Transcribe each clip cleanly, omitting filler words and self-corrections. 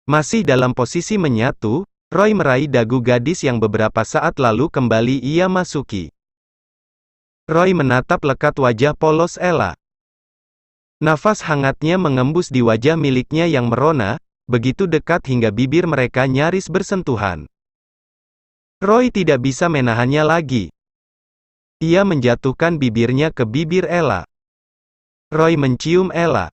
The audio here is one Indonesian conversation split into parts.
Masih dalam posisi menyatu, Roy meraih dagu gadis yang beberapa saat lalu kembali ia masuki. Roy menatap lekat wajah polos Ella. Nafas hangatnya mengembus di wajah miliknya yang merona, begitu dekat hingga bibir mereka nyaris bersentuhan. Roy tidak bisa menahannya lagi. Ia menjatuhkan bibirnya ke bibir Ella. Roy mencium Ella.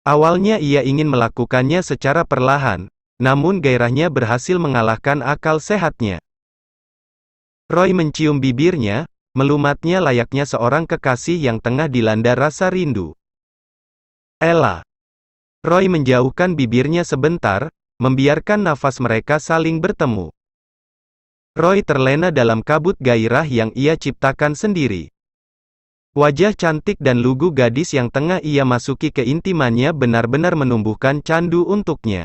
Awalnya ia ingin melakukannya secara perlahan, namun gairahnya berhasil mengalahkan akal sehatnya. Roy mencium bibirnya, melumatnya layaknya seorang kekasih yang tengah dilanda rasa rindu. Ella. Roy menjauhkan bibirnya sebentar, membiarkan nafas mereka saling bertemu. Roy terlena dalam kabut gairah yang ia ciptakan sendiri. Wajah cantik dan lugu gadis yang tengah ia masuki keintimannya benar-benar menumbuhkan candu untuknya.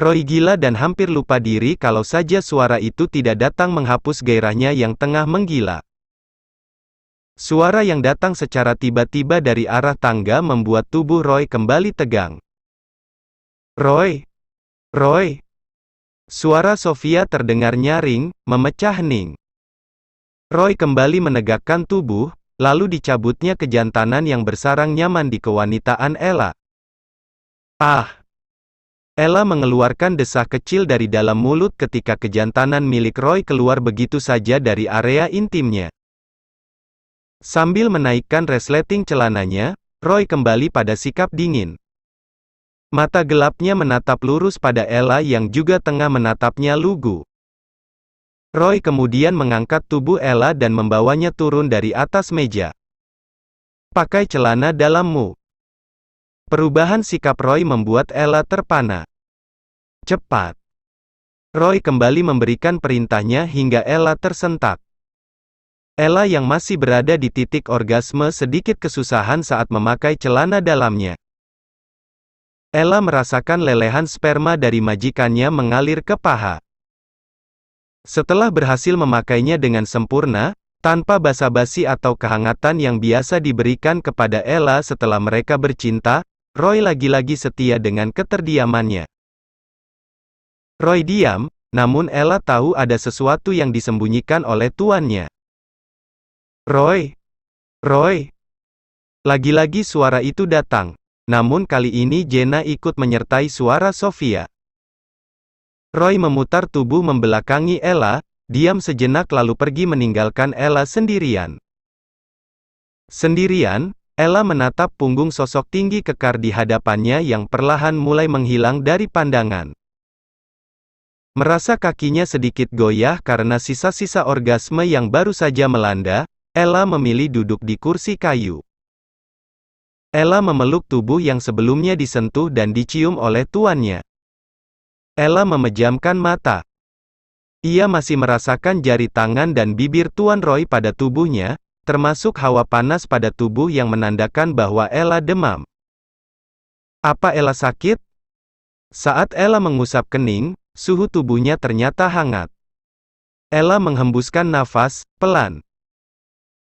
Roy gila dan hampir lupa diri kalau saja suara itu tidak datang menghapus gairahnya yang tengah menggila. Suara yang datang secara tiba-tiba dari arah tangga membuat tubuh Roy kembali tegang. Roy! Roy! Suara Sofia terdengar nyaring, memecah hening. Roy kembali menegakkan tubuh, lalu dicabutnya kejantanan yang bersarang nyaman di kewanitaan Ella. Ah! Ella mengeluarkan desah kecil dari dalam mulut ketika kejantanan milik Roy keluar begitu saja dari area intimnya. Sambil menaikkan resleting celananya, Roy kembali pada sikap dingin. Mata gelapnya menatap lurus pada Ella yang juga tengah menatapnya lugu. Roy kemudian mengangkat tubuh Ella dan membawanya turun dari atas meja. Pakai celana dalammu. Perubahan sikap Roy membuat Ella terpana. Cepat. Roy kembali memberikan perintahnya hingga Ella tersentak. Ella yang masih berada di titik orgasme sedikit kesusahan saat memakai celana dalamnya. Ella merasakan lelehan sperma dari majikannya mengalir ke paha. Setelah berhasil memakainya dengan sempurna, tanpa basa-basi atau kehangatan yang biasa diberikan kepada Ella setelah mereka bercinta, Roy lagi-lagi setia dengan keterdiamannya. Roy diam, namun Ella tahu ada sesuatu yang disembunyikan oleh tuannya. Roy! Roy! Lagi-lagi suara itu datang, namun kali ini Jenna ikut menyertai suara Sofia. Roy memutar tubuh membelakangi Ella, diam sejenak lalu pergi meninggalkan Ella sendirian. Sendirian, Ella menatap punggung sosok tinggi kekar di hadapannya yang perlahan mulai menghilang dari pandangan. Merasa kakinya sedikit goyah karena sisa-sisa orgasme yang baru saja melanda, Ella memilih duduk di kursi kayu. Ella memeluk tubuh yang sebelumnya disentuh dan dicium oleh tuannya. Ella memejamkan mata. Ia masih merasakan jari tangan dan bibir Tuan Roy pada tubuhnya, termasuk hawa panas pada tubuh yang menandakan bahwa Ella demam. Apa Ella sakit? Saat Ella mengusap kening, suhu tubuhnya ternyata hangat. Ella menghembuskan nafas, pelan.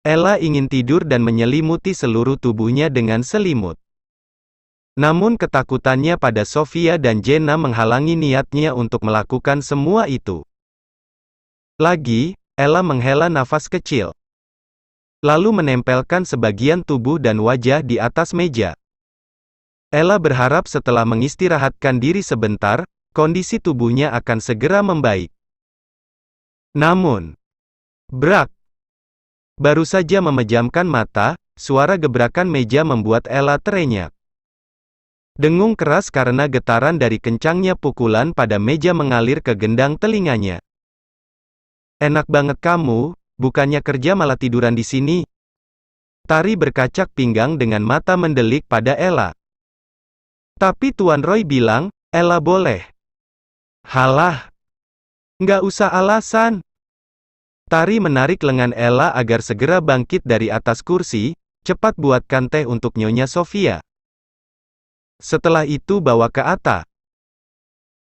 Ella ingin tidur dan menyelimuti seluruh tubuhnya dengan selimut. Namun ketakutannya pada Sofia dan Jenna menghalangi niatnya untuk melakukan semua itu. Lagi, Ella menghela nafas kecil. Lalu menempelkan sebagian tubuh dan wajah di atas meja. Ella berharap setelah mengistirahatkan diri sebentar, kondisi tubuhnya akan segera membaik. Namun, brak! Baru saja memejamkan mata, suara gebrakan meja membuat Ella terenyah. Dengung keras karena getaran dari kencangnya pukulan pada meja mengalir ke gendang telinganya. Enak banget kamu, bukannya kerja malah tiduran di sini. Tari berkacak pinggang dengan mata mendelik pada Ella. Tapi Tuan Roy bilang, Ella boleh. Halah. Nggak usah alasan. Tari menarik lengan Ella agar segera bangkit dari atas kursi, cepat buatkan teh untuk Nyonya Sofia. Setelah itu bawa ke atas.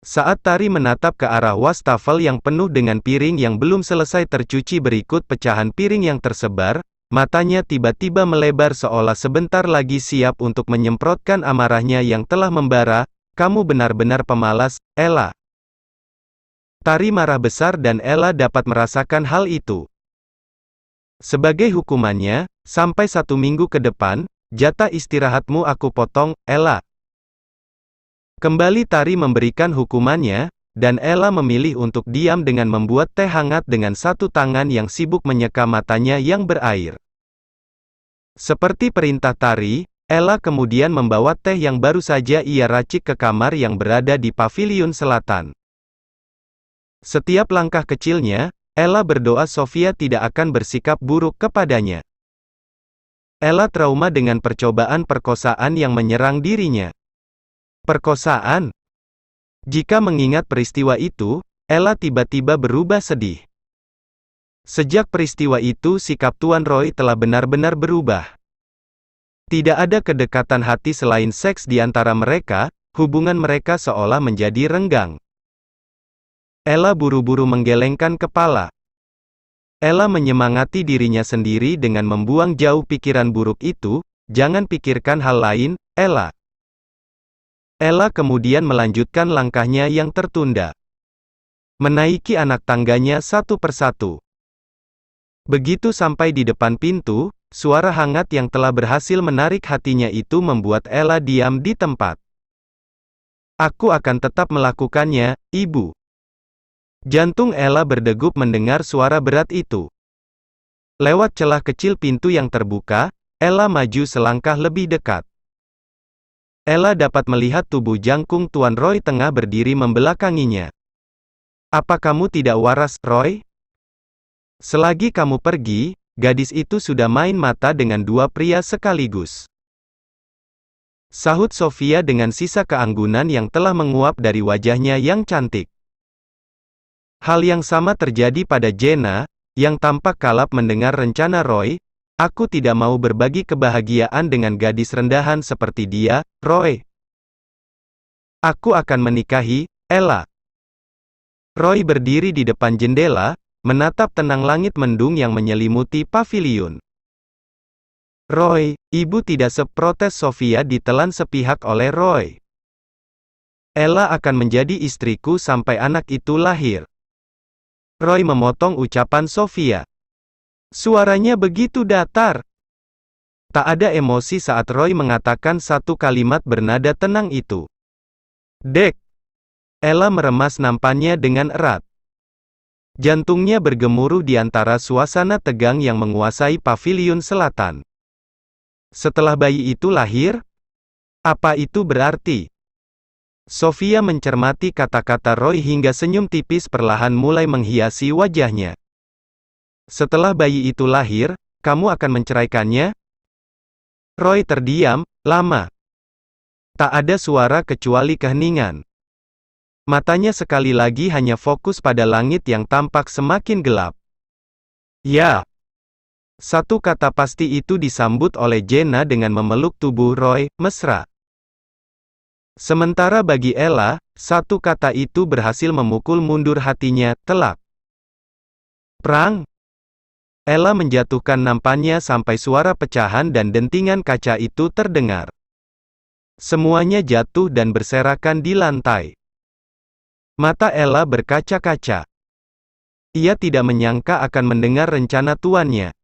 Saat Tari menatap ke arah wastafel yang penuh dengan piring yang belum selesai tercuci berikut pecahan piring yang tersebar, matanya tiba-tiba melebar seolah sebentar lagi siap untuk menyemprotkan amarahnya yang telah membara. kamu benar-benar pemalas, Ella. Tari marah besar dan Ella dapat merasakan hal itu. Sebagai hukumannya, sampai 1 minggu ke depan, jatah istirahatmu aku potong, Ella. Kembali Tari memberikan hukumannya, dan Ella memilih untuk diam dengan membuat teh hangat dengan satu tangan yang sibuk menyeka matanya yang berair. Seperti perintah Tari, Ella kemudian membawa teh yang baru saja ia racik ke kamar yang berada di paviliun selatan. Setiap langkah kecilnya, Ella berdoa Sofia tidak akan bersikap buruk kepadanya. Ella trauma dengan percobaan perkosaan yang menyerang dirinya. Perkosaan? Jika mengingat peristiwa itu, Ella tiba-tiba berubah sedih. Sejak peristiwa itu sikap Tuan Roy telah benar-benar berubah. Tidak ada kedekatan hati selain seks di antara mereka, hubungan mereka seolah menjadi renggang. Ella buru-buru menggelengkan kepala. Ella menyemangati dirinya sendiri dengan membuang jauh pikiran buruk itu, jangan pikirkan hal lain, Ella. Ella kemudian melanjutkan langkahnya yang tertunda. Menaiki anak tangganya satu persatu. Begitu sampai di depan pintu, suara hangat yang telah berhasil menarik hatinya itu membuat Ella diam di tempat. Aku akan tetap melakukannya, Ibu. Jantung Ella berdegup mendengar suara berat itu. Lewat celah kecil pintu yang terbuka, Ella maju selangkah lebih dekat. Ella dapat melihat tubuh jangkung Tuan Roy tengah berdiri membelakanginya. Apa kamu tidak waras, Roy? Selagi kamu pergi, gadis itu sudah main mata dengan dua pria sekaligus. Sahut Sofia dengan sisa keanggunan yang telah menguap dari wajahnya yang cantik. Hal yang sama terjadi pada Jenna, yang tampak kalap mendengar rencana Roy. Aku tidak mau berbagi kebahagiaan dengan gadis rendahan seperti dia, Roy. Aku akan menikahi Ella. Roy berdiri di depan jendela, menatap tenang langit mendung yang menyelimuti paviliun. Roy, ibu tidak seprotes Sofia ditelan sepihak oleh Roy. Ella akan menjadi istriku sampai anak itu lahir. Roy memotong ucapan Sofia. Suaranya begitu datar. Tak ada emosi saat Roy mengatakan satu kalimat bernada tenang itu. Dek. Ella meremas nampannya dengan erat. Jantungnya bergemuruh di antara suasana tegang yang menguasai paviliun selatan. Setelah bayi itu lahir? Apa itu berarti? Sofia mencermati kata-kata Roy hingga senyum tipis perlahan mulai menghiasi wajahnya. Setelah bayi itu lahir, kamu akan menceraikannya? Roy terdiam, lama. Tak ada suara kecuali keheningan. Matanya sekali lagi hanya fokus pada langit yang tampak semakin gelap. Ya. Satu kata pasti itu disambut oleh Jenna dengan memeluk tubuh Roy, mesra. Sementara bagi Ella, satu kata itu berhasil memukul mundur hatinya, telak. Prang! Ella menjatuhkan nampannya sampai suara pecahan dan dentingan kaca itu terdengar. Semuanya jatuh dan berserakan di lantai. Mata Ella berkaca-kaca. Ia tidak menyangka akan mendengar rencana tuannya.